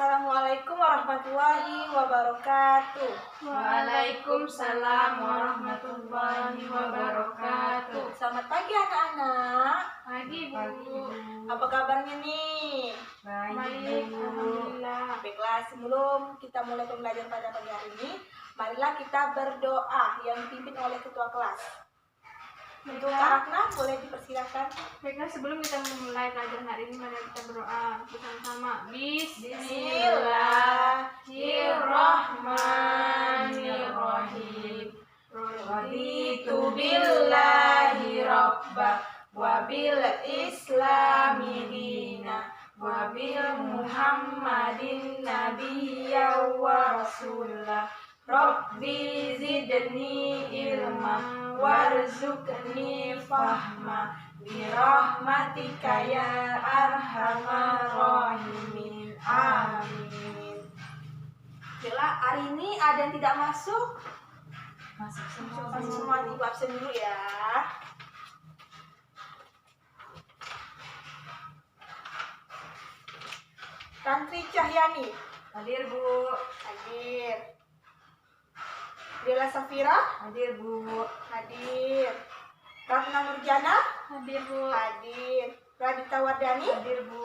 Assalamualaikum warahmatullahi wabarakatuh. Waalaikumsalam warahmatullahi wabarakatuh. Selamat pagi anak-anak. Pagi Bu. Apa kabarnya nih? Baik, alhamdulillah. Baiklah, sebelum kita mulai pembelajaran pada pagi hari ini, marilah kita berdoa yang dipimpin oleh ketua kelas. Untuk Kak Rakna, boleh dipersilakan. Baiklah, sebelum kita memulai pelajaran hari ini, mari kita berdoa bersama-sama. Bismillahirrahmanirrahim. Raditu billahi rabba wa bil islami dina wa bil muhammadin nabiyya wa rasulah. Rabbi zidni ilma warzuqni fahma birahmatika ya arhamar rahimin. Amin. Bila hari ini ada yang tidak masuk? Masuk Masuk semua, ibu absen dulu ya. Tantri Cahyani. Hadir Bu. Hadir. Dela Safira. Hadir Bu. Hadir. Ratna Nurjana. Hadir Bu. Hadir. Radita Wardani. Hadir Bu.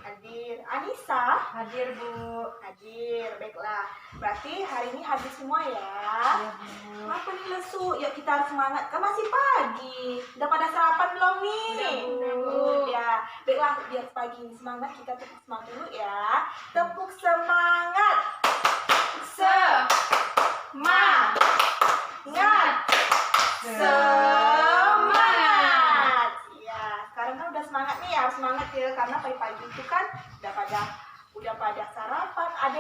Hadir. Anissa. Hadir Bu. Hadir. Baiklah, berarti hari ini hadir semua ya. Hadir Bu. Apa nih lesu? Yuk kita harus semangat. Kan masih pagi. Udah pada sarapan belum nih? Udah, Bu. Udah. Baiklah, biar pagi ini semangat, kita tepuk semangat dulu ya. Tepuk semangat. Semangat. Semangat. Ya, sekarang kan udah semangat nih, harus semangat ya, karena pagi-pagi itu kan udah pada sarapan. Ada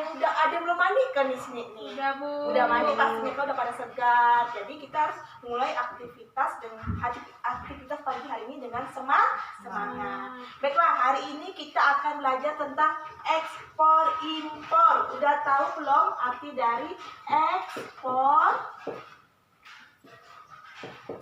yang belum mandi kan di sini nih. Udah Bu. Udah mandi pastinya kan udah pada segar. Jadi kita harus mulai aktivitas pagi hari ini dengan semangat. Baiklah, hari ini kita akan belajar tentang ekspor impor. Udah tahu belum arti dari ekspor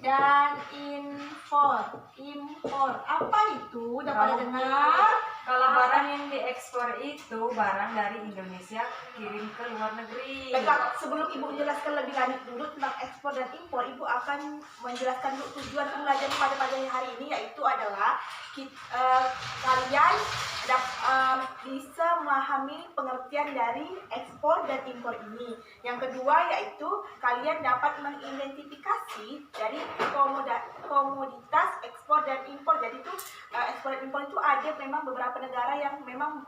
dan impor? Impor apa itu? Udah pada dengar? Kalau barang yang diekspor itu barang dari Indonesia kirim ke luar negeri. Baiklah, sebelum Ibu menjelaskan lebih lanjut dulu tentang ekspor dan impor, Ibu akan menjelaskan dulu tujuan pembelajaran pada pagi hari ini, yaitu adalah kalian bisa memahami pengertian dari ekspor dan impor ini. Yang kedua yaitu kalian dapat mengidentifikasi dari komoditas ekspor dan impor. Jadi itu ekspor dan impor itu ada memang beberapa negara yang memang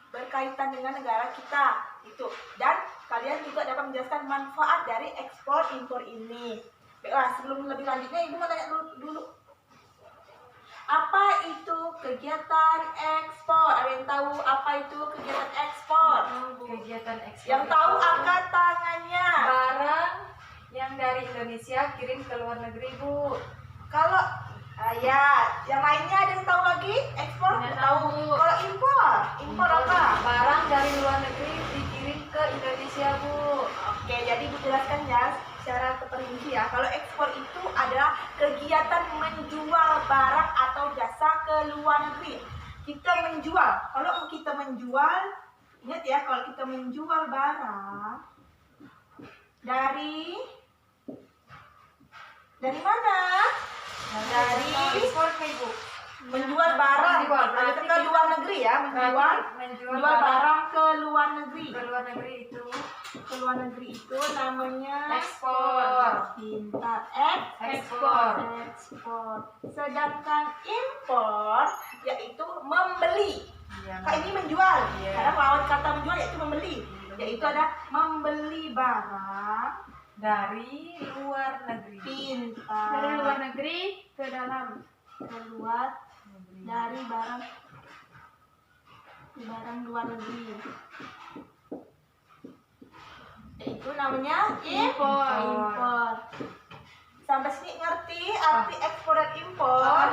berkaitan dengan negara kita gitu. Dan kalian juga dapat menjelaskan manfaat dari ekspor impor ini. Baiklah, sebelum lebih lanjutnya Ibu mau tanya dulu. Apa itu kegiatan ekspor? Ada yang tahu apa itu kegiatan ekspor? Kegiatan ekspor Yang tahu angkat tangannya. barang yang dari Indonesia kirim ke luar negeri, Bu. Kalau ya, yang lainnya ada yang tahu lagi? Ekspor? Nggak Tahu. tahu. Kalau impor apa? Barang dari luar negeri dikirim ke Indonesia, Bu. Oke, jadi Ibu jelaskan ya secara terperinci ya. Kalau ekspor itu adalah kegiatan menjual barang atau jasa ke luar negeri. Kita menjual. Kalau kita menjual, ingat ya, kalau kita menjual barang dari mana? Dari ekspor ke Ibu. menjual barang Berarti ke luar negeri ya, menjual barang ke luar negeri. ke luar negeri itu Ke luar negeri itu namanya ekspor. Pintar. Ekspor. Sedangkan impor yaitu membeli. Iya. Kak ini menjual. Iya. Karena lawan kata menjual yaitu membeli. Yaitu ada membeli barang Dari luar negeri. pintar. Dari luar negeri ke dalam. Keluar dari barang luar negeri. Itu namanya impor. Sampai sini ngerti arti ekspor dan impor?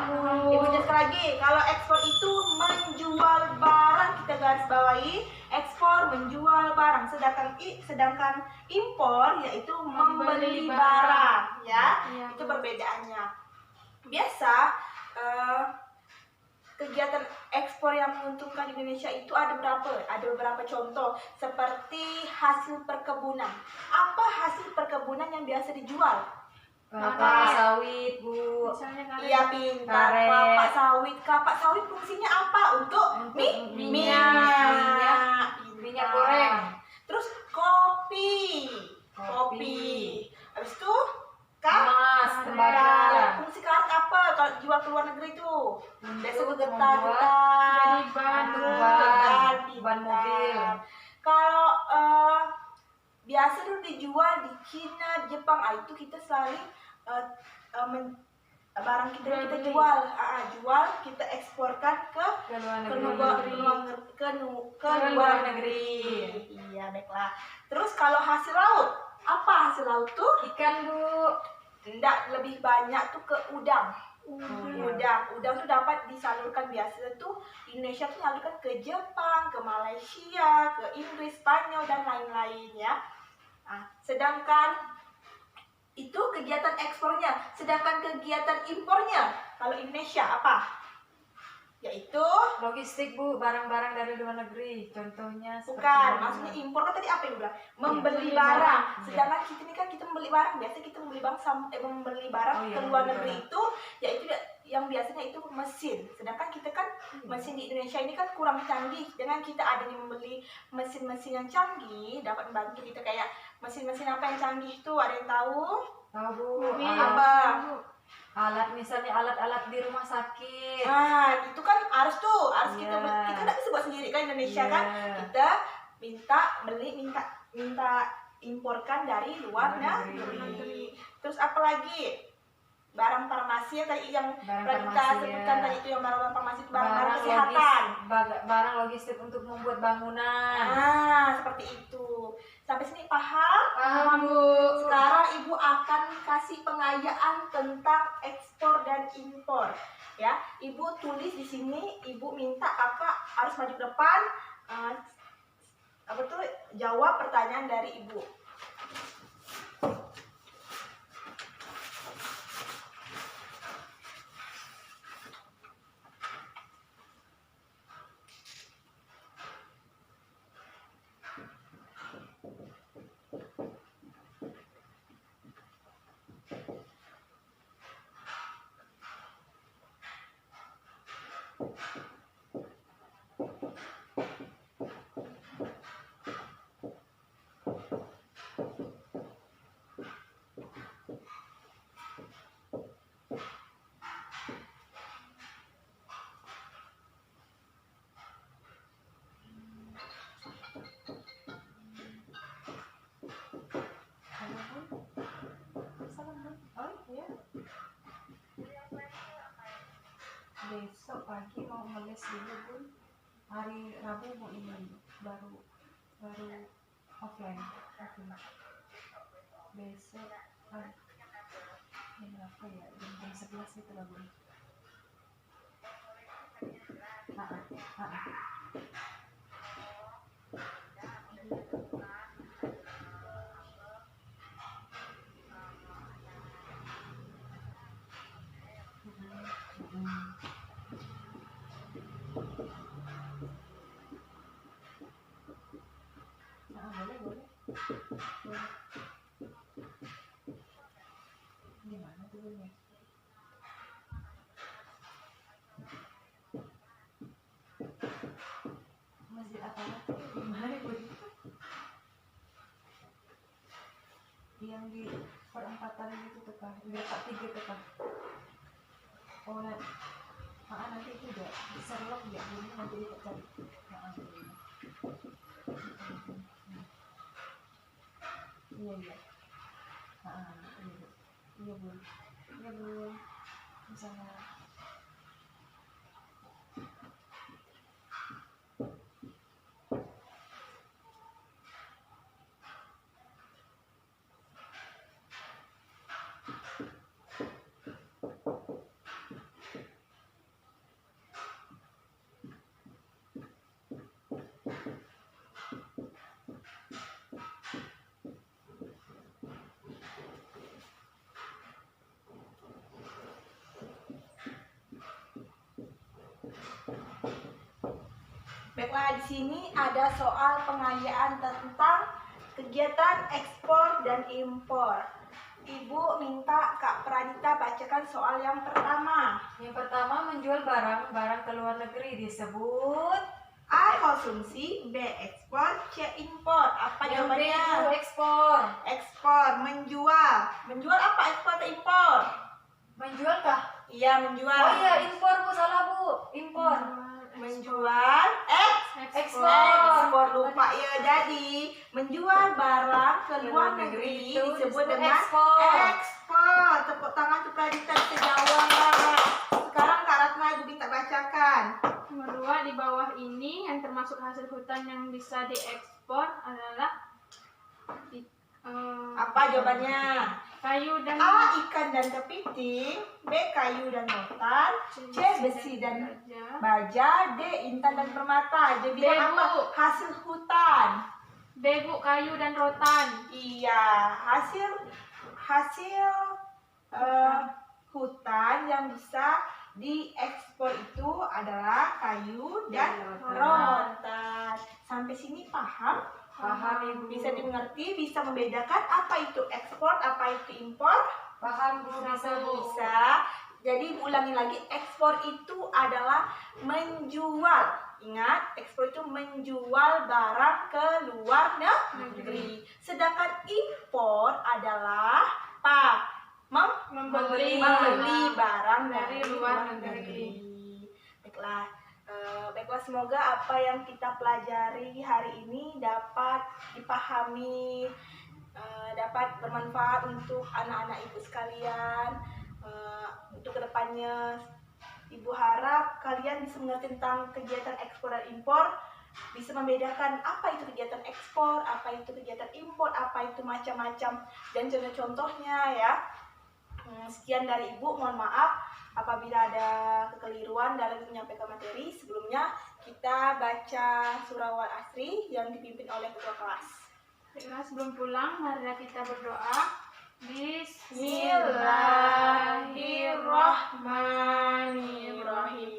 Ibu jelaskan lagi. Kalau ekspor itu menjual barang, kita garis bawahi. Ekspor menjual barang, sedangkan impor yaitu membeli barang, ya. Iya, Itu Bu. perbedaannya. Biasa kegiatan ekspor yang menguntungkan Indonesia Indonesia itu ada berapa? Ada beberapa contoh seperti hasil perkebunan. Apa hasil perkebunan yang biasa dijual? Kelapa sawit, Bu. Misalnya karet. Iya, pintar. Karet. Kelapa sawit. Kelapa sawit fungsinya apa? Untuk Untuk minyak. minyak goreng. Terus kopi. Kopi. Habis itu Emas, karet. tembaga. Fungsi karet apa kalau jual ke luar negeri itu? Biasa Untuk getah-getah. Jadi ban. Ban mobil. Kalau biasa tuh dijual di Cina, Jepang, itu kita saling barang kita Jual beli. jual, kita eksporkan ke ke luar ke negeri. luar negeri. Iya, baiklah. Terus kalau hasil laut, apa hasil laut tuh? Ikan, Bu. Tidak, lebih banyak tuh ke udang. Udang. Udang tuh dapat disalurkan biasa tuh Indonesia tuh salurkan ke Jepang, ke Malaysia, ke Inggris, Spanyol dan lain-lain ya. Nah, sedangkan itu kegiatan ekspornya, sedangkan kegiatan impornya kalau Indonesia apa? Yaitu Logistik, Bu, barang-barang dari luar negeri. Contohnya seperti bukan, bangunan. maksudnya impor kan tadi apa yang bilang? Membeli Membeli barang. barang. Sedangkan kita ini kan kita membeli barang, biasa kita membeli membeli barang Oh iya, ke luar membeli negeri barang. itu yaitu yang biasanya itu mesin. Sedangkan kita kan mesin di Indonesia ini kan kurang canggih. Dengan kita adanya membeli mesin-mesin yang canggih dapat membantu kita kayak mesin-mesin apa yang canggih itu ada yang tahu? Tahu, Bu. Mobil. Apa? Alat misalnya alat-alat di rumah sakit. Nah, itu kan harus kita Iya. kita nggak bisa buat sendiri kan Indonesia kan. Iya. Kita minta imporkan dari luar Luar negeri. Terus apa lagi? Barang farmasi yang tadi yang Barang kita farmasi, sebutkan ya. tadi itu yang barang farmasi itu barang-barang Barang kesehatan. barang logistik untuk membuat bangunan. Nah, seperti itu. Sampai sini paham? Paham, Bu. Sekarang Ibu akan kasih pengayaan tentang ekspor dan impor. Ya, Ibu tulis di sini. Ibu minta kakak harus maju ke depan. Jawab pertanyaan dari Ibu. Besok pagi mau ngeles dulu, Bu. Hari Rabu mau ini baru offline. Oke. Besok ini apa ya? Jam 11 gitu lah, Bu. Boleh. Gimana tuh, Bu? Masjid apa lagi? Gimana, Bu? Yang di perempatan itu tuh kan, di letak 3 tuh kan. Oh, nanti itu juga Sherlock ya, Bu. Nanti kita cari. Iya. Iya, Bu. Misalnya Baiklah, di sini ada soal pengayaan tentang kegiatan ekspor dan impor. Ibu minta Kak Pradita bacakan soal yang pertama. Yang pertama, menjual barang ke luar negeri disebut A. Konsumsi, B. Ekspor, C. Impor. Apa yang B itu jawabannya? ekspor. Ekspor, menjual. Menjual apa? Ekspor atau impor? Menjual kah? Iya, menjual. Oh iya, impor Bu, salah Bu. Impor. Menjual, Ekspor. ekspor, lupa ya. Jadi menjual barang ke luar negeri itu disebut disebut dengan ekspor. ekspor. Tepuk tangan untuk Pradita sejawat. Sekarang Kak Ratna Ibu minta bacakan. Nomor 2, di bawah ini yang termasuk hasil hutan yang bisa diekspor adalah Apa jawabannya? kayu dan A. Ikan dan kepiting, B. Kayu dan rotan, C. Besi dan baja, D. Intan dan permata. Jadi apa? Bu. Hasil hutan. B, Bu, kayu dan rotan. Iya, hasil hutan yang bisa diekspor itu adalah kayu dan rotan. Sampai sini paham? Paham Ibu. Bisa dimengerti, bisa membedakan apa itu ekspor, apa itu impor? Paham Bu, bisa Bu. Bisa. Jadi ulangi lagi, ekspor itu adalah menjual. Ingat, ekspor itu menjual barang ke luar negeri. Sedangkan impor adalah apa? Membeli Barang dari luar negeri. Baiklah, semoga apa yang kita pelajari hari ini dapat dipahami, dapat bermanfaat untuk anak-anak ibu sekalian. Untuk kedepannya, ibu harap kalian bisa mengerti tentang kegiatan ekspor dan impor, bisa membedakan apa itu kegiatan ekspor, apa itu kegiatan impor, apa itu macam-macam dan contoh-contohnya ya. Sekian dari ibu, mohon maaf apabila ada kekeliruan dalam menyampaikan materi. Sebelumnya kita baca surah Wal-Asri yang dipimpin oleh ketua kelas. Baiklah, sebelum pulang, marilah kita berdoa. Bismillahirrahmanirrahim.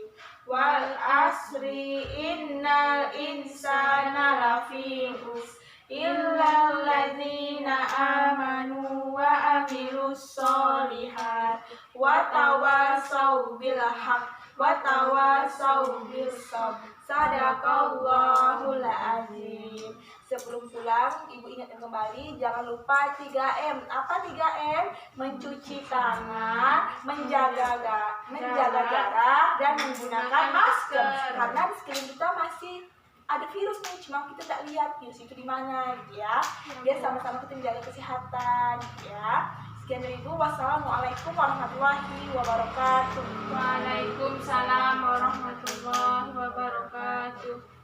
Wal asri innal insana lafi khusr illal ladzina amanu wa amilus solihat wa tawasau bil haq wa tawasau bis sabr. Sadaqallahul azim. Sebelum pulang, ibu ingatkan kembali, jangan lupa 3M. Apa 3M? Mencuci tangan, menjaga jarak, dan menggunakan masker. Karena di sekeliling kita masih ada virus nih, cuma kita tak lihat virus itu di mana, gitu ya. Biar sama-sama kita menjaga kesehatan, gitu ya. Sekian dari ibu. Wassalamualaikum warahmatullahi wabarakatuh. Waalaikumsalam warahmatullahi wabarakatuh.